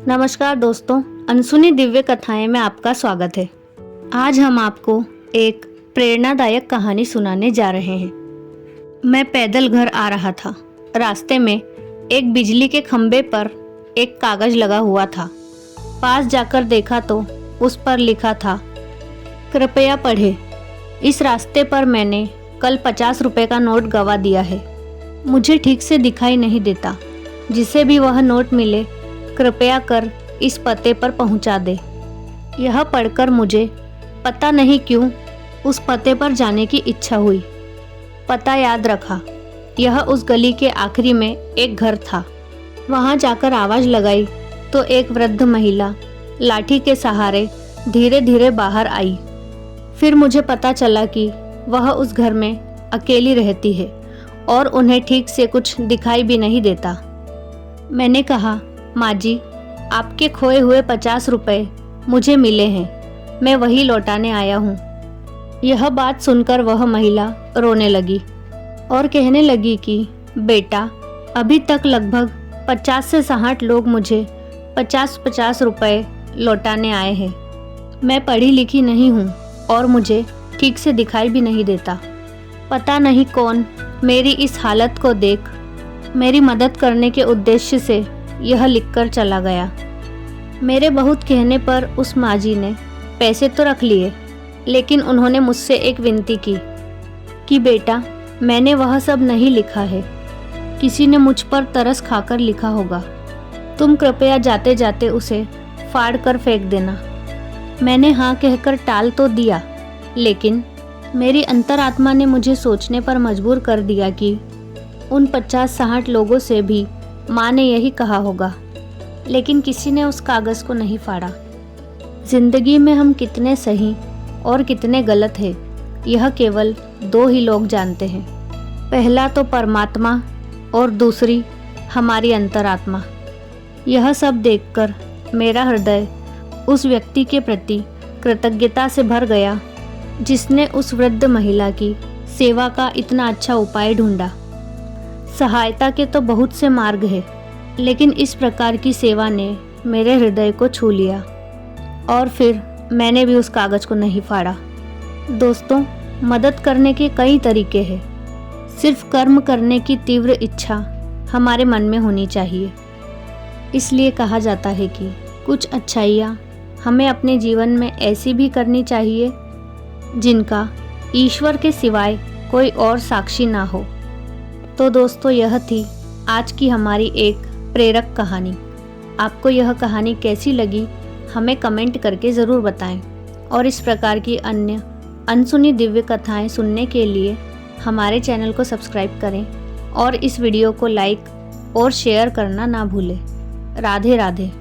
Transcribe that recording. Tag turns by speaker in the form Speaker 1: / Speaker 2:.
Speaker 1: नमस्कार दोस्तों, अनसुनी दिव्य कथाएं में आपका स्वागत है। आज हम आपको एक प्रेरणादायक कहानी सुनाने जा रहे हैं। मैं पैदल घर आ रहा था। रास्ते में एक बिजली के खंभे पर एक कागज लगा हुआ था। पास जाकर देखा तो उस पर लिखा था, कृपया पढ़ें। इस रास्ते पर मैंने कल 50 रुपए का नोट गवा दिया है। मुझे ठीक से दिखाई नहीं देता। जिसे भी वह नोट मिले कृपया कर इस पते पर पहुंचा दे। यह पढ़कर मुझे पता नहीं क्यों उस पते पर जाने की इच्छा हुई। पता याद रखा। यह उस गली के आखिरी में एक घर था। वहां जाकर आवाज़ लगाई तो एक वृद्ध महिला लाठी के सहारे धीरे धीरे बाहर आई। फिर मुझे पता चला कि वह उस घर में अकेली रहती है और उन्हें ठीक से कुछ दिखाई भी नहीं देता। मैंने कहा, माँ जी, आपके खोए हुए 50 रुपए मुझे मिले हैं। मैं वही लौटाने आया हूँ। यह बात सुनकर वह महिला रोने लगी और कहने लगी कि बेटा, अभी तक लगभग 50 से 60 लोग मुझे 50-50 रुपए लौटाने आए हैं। मैं पढ़ी लिखी नहीं हूँ और मुझे ठीक से दिखाई भी नहीं देता। पता नहीं कौन मेरी इस हालत को देख मेरी मदद करने के उद्देश्य से यह लिखकर चला गया। मेरे बहुत कहने पर उस माँ जी ने पैसे तो रख लिए, लेकिन उन्होंने मुझसे एक विनती की कि बेटा, मैंने वह सब नहीं लिखा है। किसी ने मुझ पर तरस खाकर लिखा होगा। तुम कृपया जाते जाते उसे फाड़ कर फेंक देना। मैंने हाँ कहकर टाल तो दिया, लेकिन मेरी अंतरात्मा ने मुझे सोचने पर मजबूर कर दिया कि उन 50-60 लोगों से भी माँ ने यही कहा होगा, लेकिन किसी ने उस कागज़ को नहीं फाड़ा। जिंदगी में हम कितने सही और कितने गलत हैं, यह केवल 2 ही लोग जानते हैं। पहला तो परमात्मा और दूसरी हमारी अंतरात्मा। यह सब देखकर मेरा हृदय उस व्यक्ति के प्रति कृतज्ञता से भर गया जिसने उस वृद्ध महिला की सेवा का इतना अच्छा उपाय ढूंढा। सहायता के तो बहुत से मार्ग हैं, लेकिन इस प्रकार की सेवा ने मेरे हृदय को छू लिया और फिर मैंने भी उस कागज़ को नहीं फाड़ा। दोस्तों, मदद करने के कई तरीके हैं। सिर्फ कर्म करने की तीव्र इच्छा हमारे मन में होनी चाहिए। इसलिए कहा जाता है कि कुछ अच्छाइयाँ हमें अपने जीवन में ऐसी भी करनी चाहिए जिनका ईश्वर के सिवाय कोई और साक्षी ना हो। तो दोस्तों, यह थी आज की हमारी एक प्रेरक कहानी। आपको यह कहानी कैसी लगी हमें कमेंट करके ज़रूर बताएं और इस प्रकार की अन्य अनसुनी दिव्य कथाएं सुनने के लिए हमारे चैनल को सब्सक्राइब करें और इस वीडियो को लाइक और शेयर करना ना भूलें। राधे राधे।